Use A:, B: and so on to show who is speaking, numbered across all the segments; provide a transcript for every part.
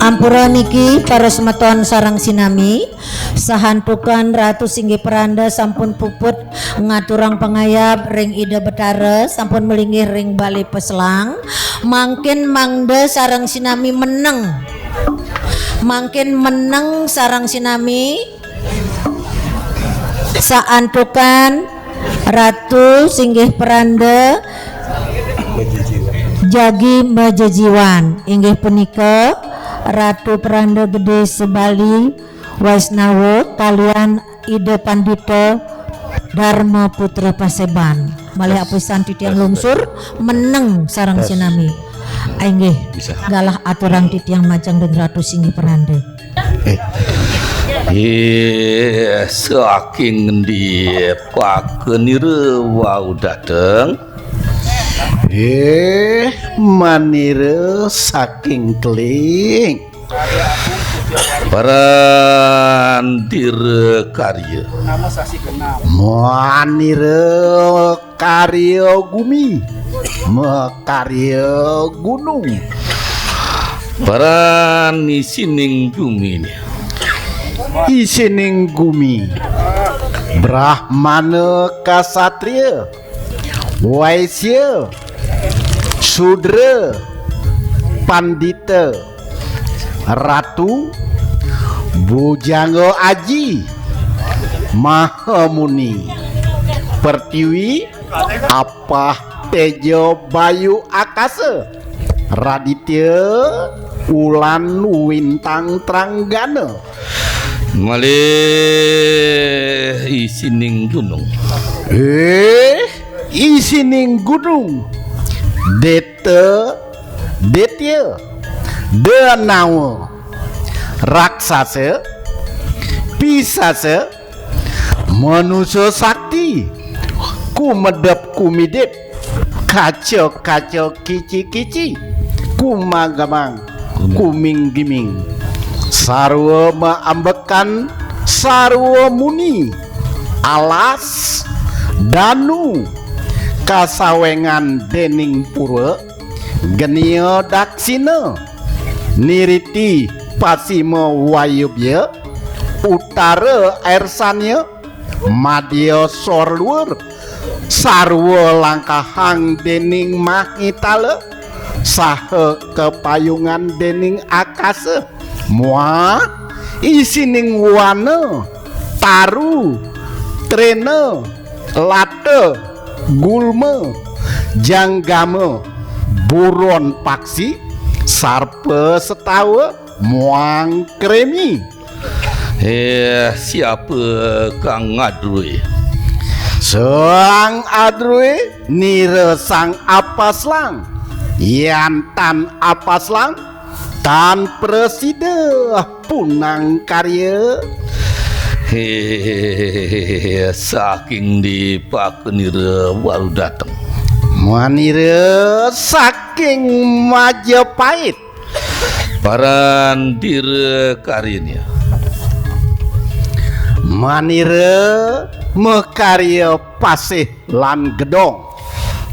A: Ampura niki para semeton sarang sinami sahantukan Ratu Singgih Peranda sampun puput ngaturang pengayap ring ide betara sampun melinggih ring bali peslang mangkin mangde sarang sinami meneng sarang sinami saantukan Ratu Singgih Peranda jagi majajiwan inggih punika Ratu Peranda Gede Sebali Waisnawa kalian Ide Pandita Dharma Putra Paseban malih apisan titiang lungsur meneng sarang sinami inggih galah aturang titiang majang dengan Ratu Singgih Peranda
B: saking ngendi pakenire wau dateng
C: manire saking keling
B: parandire karya
C: manire karya gumi makarya gunung
B: parani sining bumi
C: isining gumi Brahmana Kasatria Waisya Sudra Pandita Ratu Bujangga Aji Mahamuni Pertiwi Apah Tejo Bayu Akasa Raditya Ulan Wintang Tranggana
B: malih isining gunung
C: isining gunung Deta Detya Danawa Raksasa Pisasa Manusia Sakti Kumedep Kumidip Kaco-kaco Kici-kici Kumagamang Kuming-giming Sarwa Maambekan Sarwa Muni Alas Danu Kasawengan Dening Pura Genia Daksina Niriti Pasima Wayubya Utara Airsanya Madya Sorluur Sarwa Langkahang Dening Mahitala Saha Kepayungan Dening Akasa Mua isining wana taru trena lata gulma janggama buron paksi sarpa setawa muang kremi
B: siapa Kang Adrui
C: Sang Adrui nira sang apaslang yantan apaslang tan presida punang karya
B: saking di pakenira baru datang
C: manira saking Majapahit
B: parandir karyanya
C: manira mekarya pasih lan gedong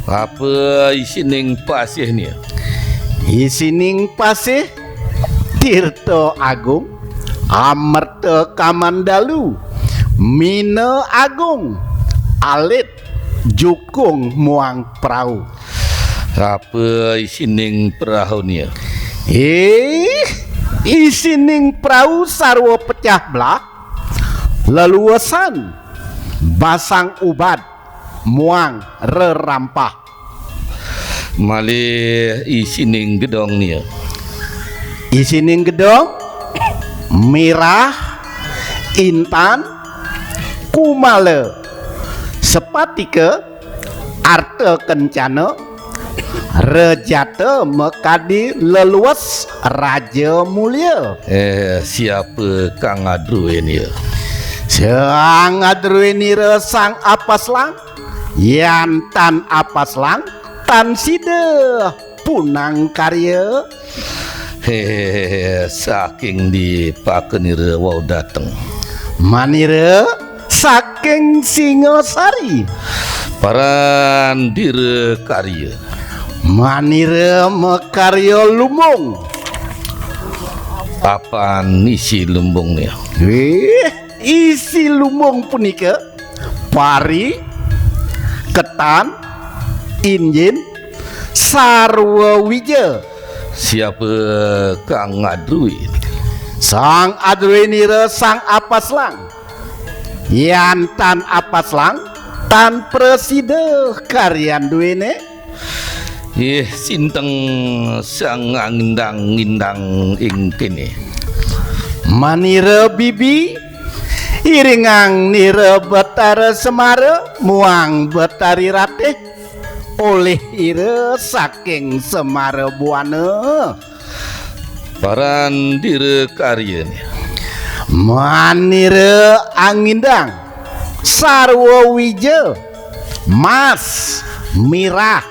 B: apa isining pasihnya
C: isining pasih Tirta Agung Amerta Kamandalu Mina Agung Alit Jukung Muang Perahu
B: apa isining perahunya
C: isining perahu sarwa pecah belah leluasan basang ubat muang rerampah
B: malih isining gedongnya
C: isining gedong mirah intan kumale sepatika arta kencana rejata mekadi leluas raja mulia
B: siapa Kang Adru ini ya
C: sang Adru ini sang apaslang yantan apaslang tan sida punang karya
B: saking di pakenira wau dateng
C: manira saking Singasari
B: parandir karya
C: manira mekarya lumung
B: apaan isi lumbungnya
C: isi lumung punika pari ketan injin sarwa wija
B: siapa Kang Adru ini
C: sang Adru ini sang apaslang yantan apaslang tan presida karyan duene
B: sinteng sang ngindang ing kene
C: manira bibi iringang nira betara semara muang betari ratih oleh ira saking Semara Buana
B: parandir karyanya
C: manira angindang sarwa wija mas mirah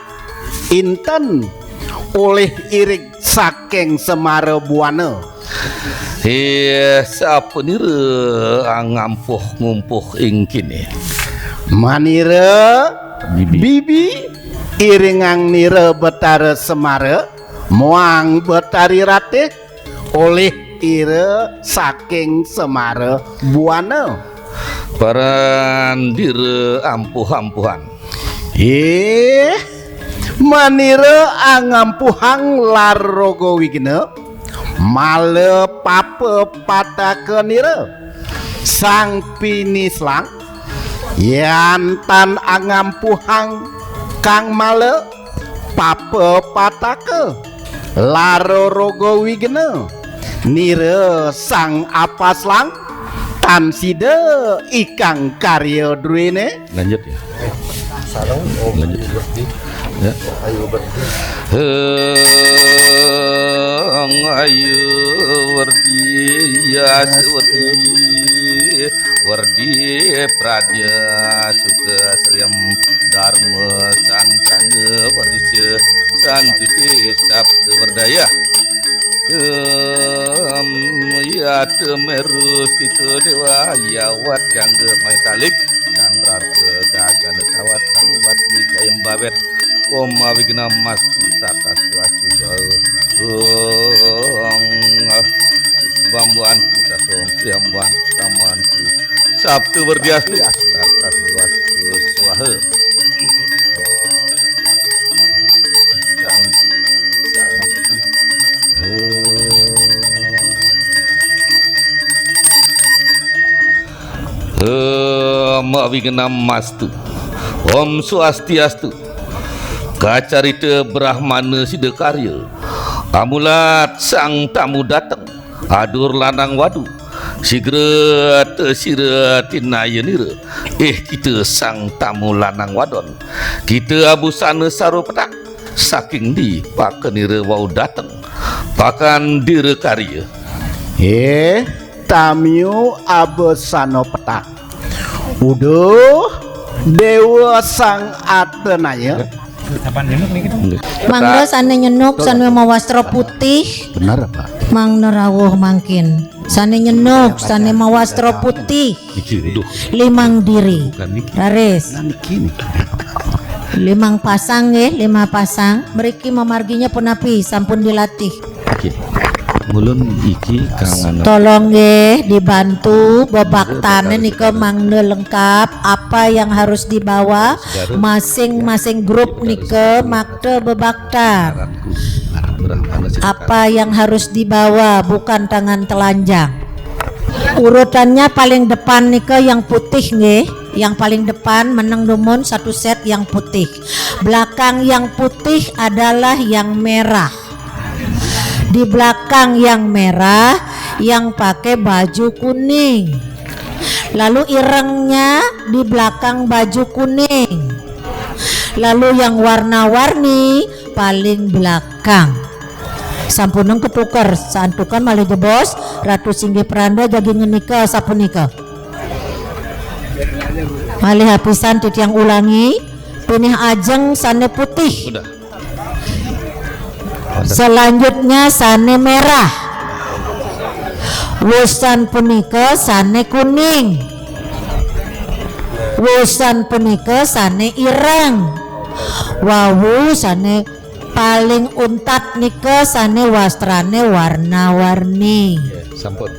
C: inten oleh irik saking Semara Buana
B: sapunira ngampuh ngumpuh ing kene
C: manira bibi iringang nira betara Semara muang betari ratih oleh ira saking Semara Buana
B: parandir ampuh-ampuhan
C: manira angampuhang Larogo Wigna male papa patakenira sang pinislang yantan angampuhang Kang male papa patake Larogo Wigna nira sang apaslang tan sida ikang karya druene
B: lanjut ya lanjut ya ayu wardi ya wardi pradya suka sriam dharma santana warisya santuti sabda wardaya ya temeru situ dewa yawat jangga maitalik candrar ke gagana tawat tarubat di jayam babet koma wigna mas tatas tuastu bambuan kita song siambuan tamantu sabtu berdiastu tatas tuastu swahe Mawigna mastu Om Swastiastu Kacarita Brahmana Sidakarya amulat sang tamu datang adur lanang wadu sigera tesira tinayanira kita sang tamu lanang wadon kita abusana saro petak saking di pakenira wau datang pakan dira karya
C: Tamiu abesano petak uduh dewa sang Atenaya
A: Mangga sane nyenuk sane mau wastro putih.
C: Benar apa?
A: Mang nerawuh mangkin. Sane nyenuk sane mau wastro putih. Limang diri. Raris.
C: Kini.
A: Limang pasang nggih, 5 pasang. Mriki memarginya punapi sampun dilatih.
B: Mulun iki kangen
A: Tolong nggih dibantu bebaktane nika mangne lengkap apa yang harus dibawa masing-masing grup nika makte bebaktar. Apa yang harus dibawa bukan tangan telanjang. Urutannya paling depan nika yang putih nggih. Yang paling depan meneng dumun 1 set yang putih. Belakang yang putih adalah yang merah. Di belakang yang merah yang pakai baju kuning. Lalu irengnya di belakang baju kuning. Lalu yang warna-warni paling belakang. Sampuneng ketukar santukan malih jebos Ratu Singgih Pranda jadi ngenika sapunika. Malih hapisan titiang ulangi pinih ajeng sane putih.
B: udah.
A: Selanjutnya sane merah. Wusan punika sane kuning. Wusan punika sane ireng. Wawu sane paling untat nika sane wastrane warna-warni.
B: Sampun.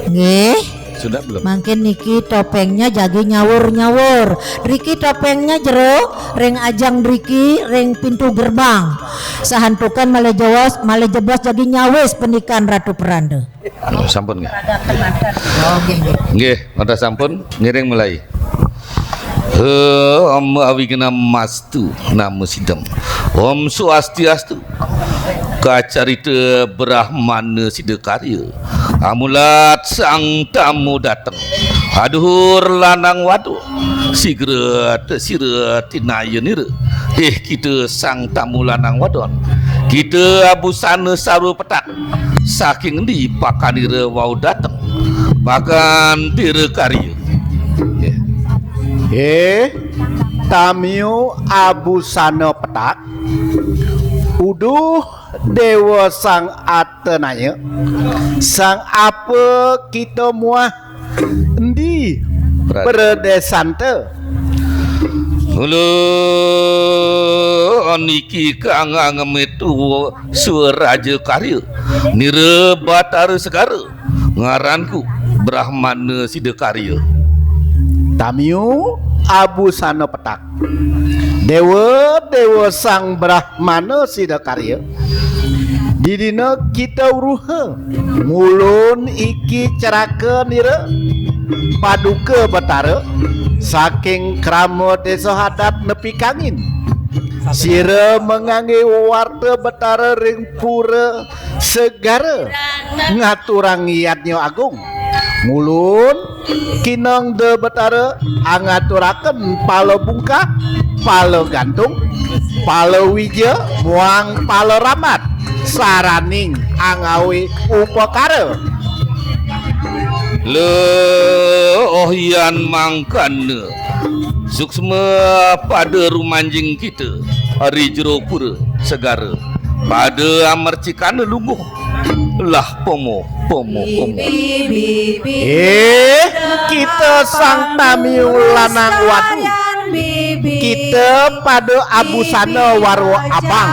A: Nggih.
B: Sudah belum?
A: Makin niki topengnya jadi nyawur-nyawur. Riki topengnya jero, reng ajang Riki, reng pintu gerbang. Sahantukan malah jebos jadi nyawes pernikahan Ratu Pranda.
B: Sampun nggih. Nggih, mata sampun ngiring mulai. Om awigena mastu namo sidam. Om swastiastu. Kacarita Brahmana Sidakarya. Amulat sang tamu datang. Aduhur lanang wadu. Sigret siret tinayenira. Kita sang tamu lanang wadon. Kita abusana saru petak. Saking di pakanira wau datang. Pakan tira karya.
C: Tamiu abusana petak. Uduh dewa sang atenanya. Sang apa kita muah endi perdesante.
B: Halo niki kang ngemetu suraja karya nira batara segara ngaranku Brahmana Sidakarya.
C: Tamiu abusana petak. Dewa sang Brahmana Sidakarya. Didina kita uruha mulun iki ceraka nira paduka batara saking krama desa hadat nepi kangin. Sira mengangge warta batara ring pura segara ngaturang ngiyatnya agung. Mulun kinong de batara angaturaken pala bungkak, pala gantung, pala wija, muang pala ramat, saraning angawi upakara.
B: Le ohyan mangkana suksma pada rumanjing kita hari jero pura segara pada amercikana lungguh lah pomo
C: kita sang tamiu lanang wadu. Kita pada abusana waro abang.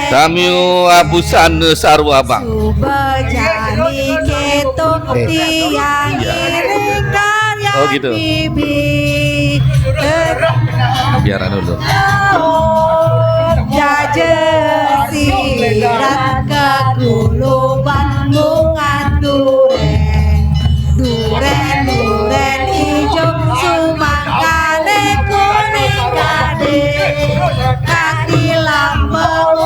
B: Tamiu abusana sarwa abang. Oh gitu. Biaran dulu.
D: Sirat kekuluban mungan duren ijo sumangkane kuning kade kaki lambang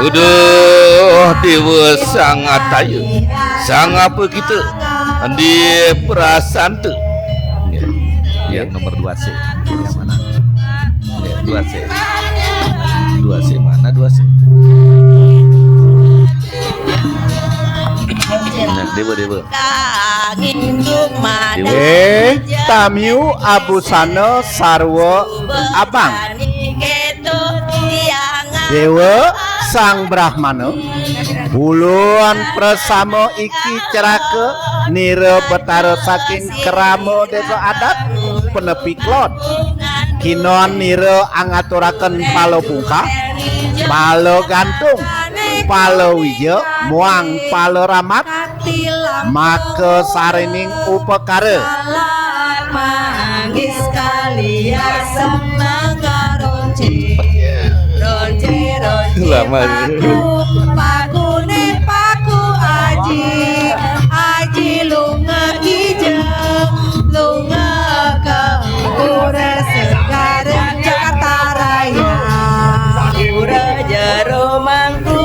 B: udah dewa sang ataya sang apa kita di perasaan tu yang nomor 2C yang mana? 2C 2C mana 2C? Nah, dewa.
D: Kangin Jumada
C: Tamiu Abusana sarwa abang Dewa Sang Brahmana buluan presama iki cerake nira betara saking kerama desa adat penepi klon kinon nira angaturaken palo bungka palo gantung palo wija muang palo ramat maka sarining upakara
D: manggis kalian senang ronce
B: Lama.
D: paku aji lunga hijau lunga ke pura segar Jakarta Raya pura jero mangku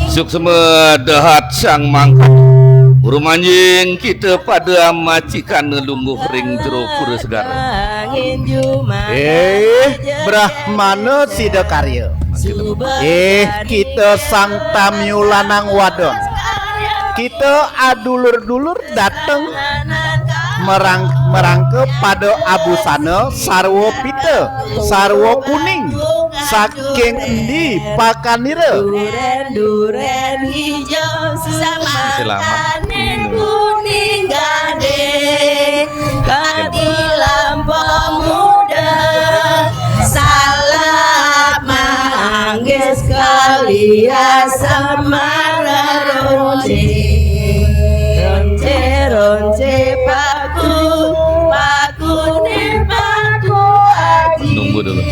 B: Suksema dahat sang mangkat Urumanjing kita pada macikan lungguh ring jero pura segara
C: Brahmana Sidakarya kita sang Tamiu lanang wadon kita adulur-dulur dateng merangke pada Abusana sarwa pita sarwa kuning saking endi pakanira
D: duren hijau
B: Selamat.
D: kuning gade kaki lampu muda salam manggis kalian semara ronce paku nih paku aji
B: Nunggu dulu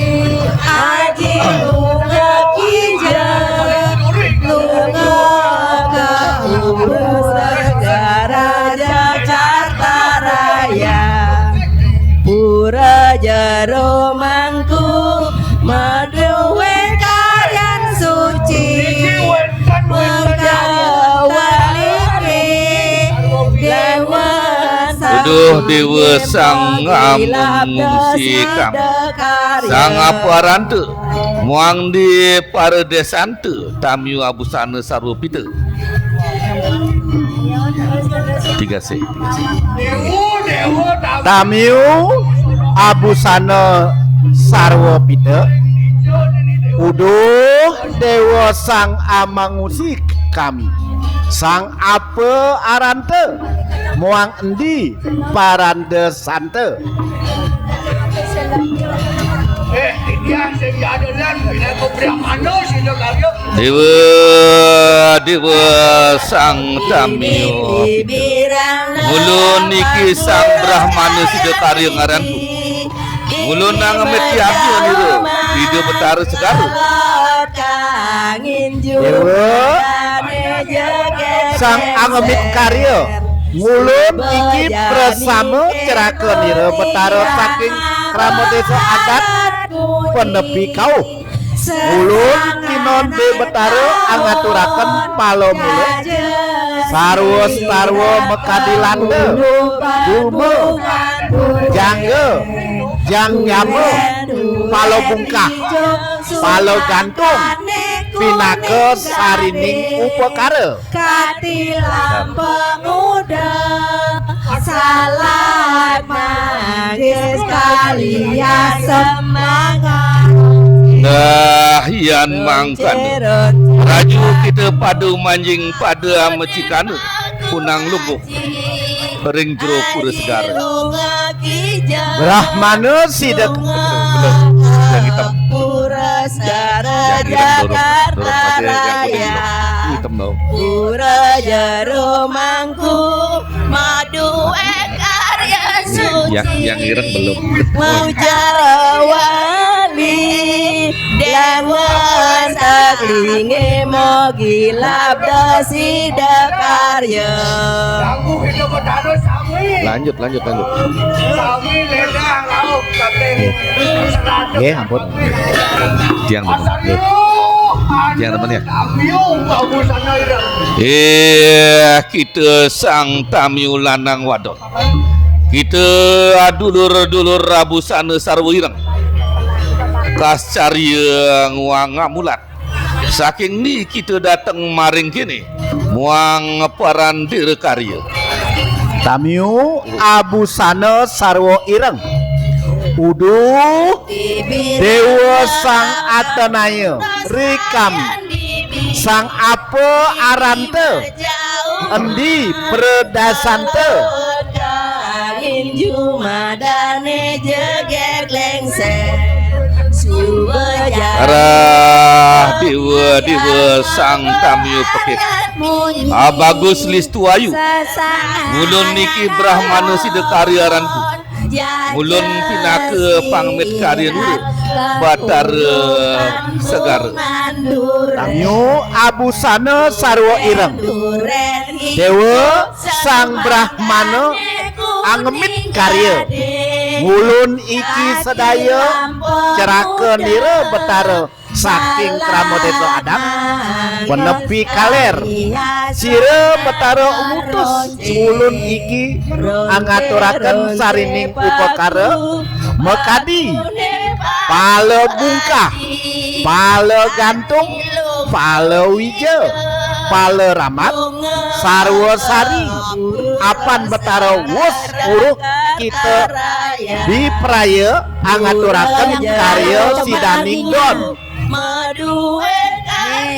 D: aji lunga hijau lunga ke segara Jakarta Raya pura jero mangku maduwe kalian suci
B: Uduh dewa sang amun kami sang aparante muang di para desante Tamiu Abusana sarwa pita 3C
C: Tamiu Abusana sarwa pita uduh dewa sang amangusik kami sang apa arante muang endi parande sante
B: Dewa sang Tamiu Mulun niki sang Brahmana Sidakarya ngaranku Mulun nang meti abdi niru video betara segara
C: Dewa sang angemit karya ngulun iki bersama cerake nira betara saking krama desa adat penepi kau ngulun kinon de betara angaturaken palo mulut sarwa mekadilande gulma jangge jangyamo palo bungkah palo gantung pinake sarining upakara
D: kati lampu muda salam manggis kalian semangat
B: Nah yan mangkan Raju kita padu manjing pada mecikana punang lungguh ring jero pura segara
C: Brahmana Sidak
B: yang hitam
D: pura segara Jakarta Raya
B: hitam tau
D: pura jero mangku madu karya suci
B: yang ireng belum
D: mau jarawali dewan saklinge mau gilap Sidakarya
B: lanjut
C: nggih ampun
B: tiang belum Yang teman ya. Kita sang tamu lanang wadon. Kita dulur-dulur rabusana sarwa ireng. Kas cariya nguang mulat. Saking ni kita datang maring kini muang parandir karya.
C: Tamiu abusana sarwa ireng. Udu Dewa sang Atenaya Rikam sang apa arante endi predasante
D: angin jumadane jeget lengser suweja
B: Arah dewa sang tamu pekit bagus listu ayu mulun niki brahmana sida karyaranku mulun pinake pangmet karya nuru batar segar
C: Tamiu abusana sarwa ireng Dewa sang Brahmana angemit karya mulun iki sedaya ceraka nira betara saking krama desa Adam menepi kaler sira betara umutus mulun iki angaturaken sarining upakara mekadi pala bungkah pala gantung pala wija pala ramat sarwa sari apan betara wus uruk kita dipraya angaturaken karya sidaning don.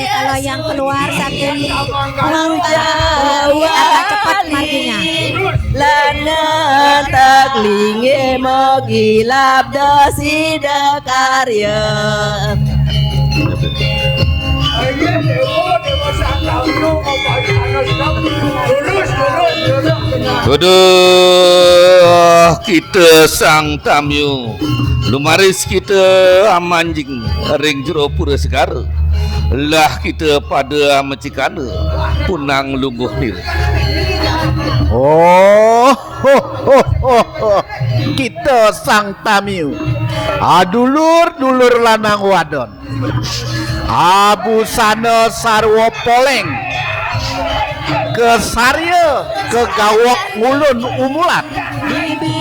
A: Kalau yang keluar saking agak cepat marginya.
D: Lana taklinge mogilab dosida karya.
B: Aduh, kita sang tamu lumaris kita amanjing ring jero pura segara lah kita pada mecikana punang lungguh nir.
C: Oh, kita sang tamu adulur-dulur lanang wadon abusana sarwa poleng kesarya kegawok ngulun umulat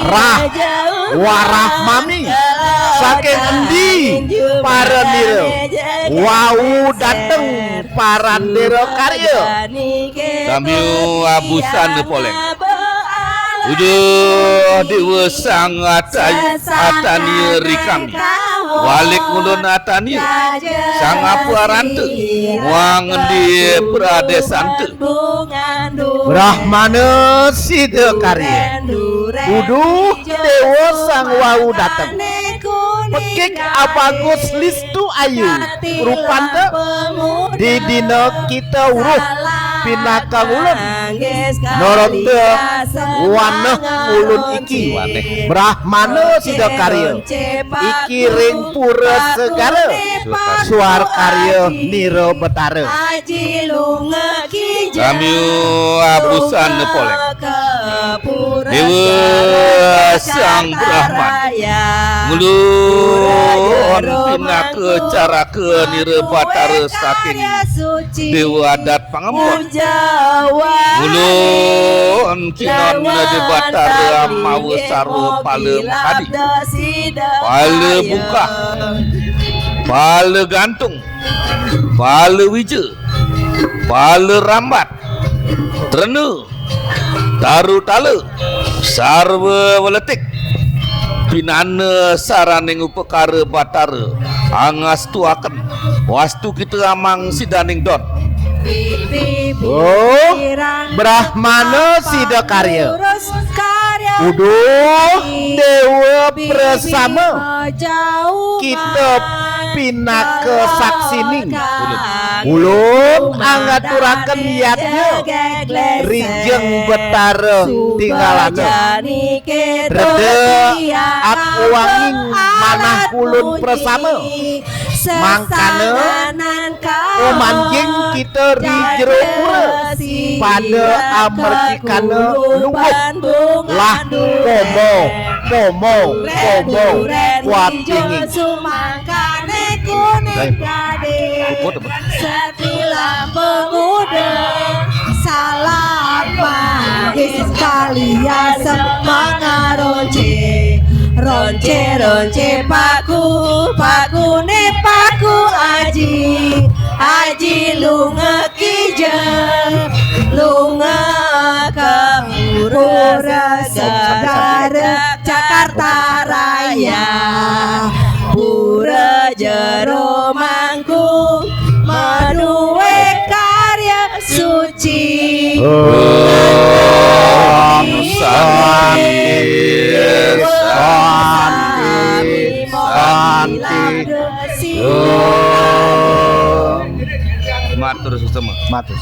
C: rah warah mami saking endi paranira wau dateng parandira karya
B: Tamiu abusan poleng udah dewa sang atani rikami walik mulun atani sang aparante muang di pradesante
C: Brahmana sida karya uduh dewa sang wau dateng pekik abagus listu ayu rupanta di dina kita uruh pinaka ulun norote waneh ulun iki Brahmana sida karya iki ring pura segala suar karya nira betara
B: Tamiu abusan poleng dewa sang Brahman mulun pinaka cara ke nira batara saking dewa adat pangembon mulun kinon de batara mau sarwa pala makadi pala bungkah pala gantung pala wija pala rambat trenu taru tala sarwa weletik pinana saraning upakara batara angas tuaken wastu kita amang sidaning don.
C: Oh, Brahmana sida karya uduh dewa bersama kita pinaka saksining ulun angaturaken niatnya rijeng betara tinggalana rede akuanging manah ulun bersama mangkana omanjing kita di jero pura pada amerkikana lungguh lah pomo kuat tinggi
A: kuning gade setilam pemuda salam magis kalian semangat ronce paku ne paku aji lunga kijeng lunga Pura Segara Jakarta Raya Pura Jero Mangku Menuwe karya suci
B: Om Santi Matur susema.
C: Matur.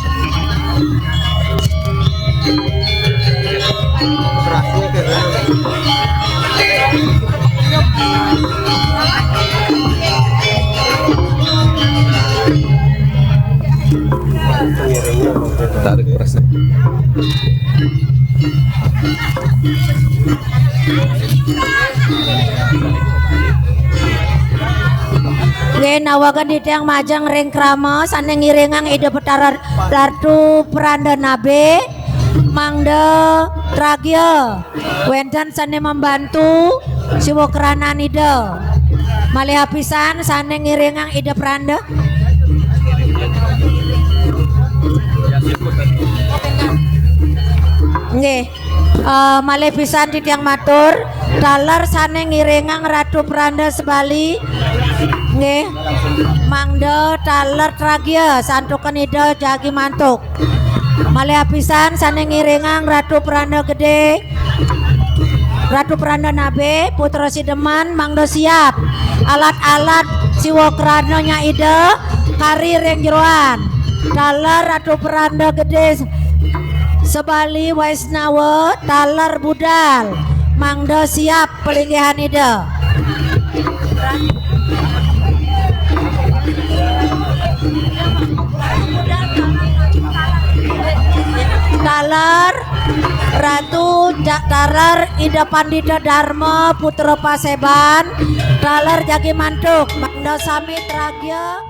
B: Tarik perasaan.
A: Nawagan di tiang majang ring krama sane ngiringang ide petara lartu peranda nabe mangde tragya wendan sane membantu siwo keranan ide malih pisan sane ngiringang ide peranda nggih malih pisan di tiang matur dalar sane ngiringang ratu peranda sebali nggih mangde taler tragya santuken ida jagi mantuk malih pisan sane ngiringang ratu peranda gede ratu peranda nabe putra sideman mangde siap alat-alat siwo kranonya ida kari ring jeroan taler ratu peranda gede sebali Waisnawa taler budal mangde siap pelinggihan ida taler ratu taler ida pandita dharma putra paseban taler jagi mantuk mangda sami tragya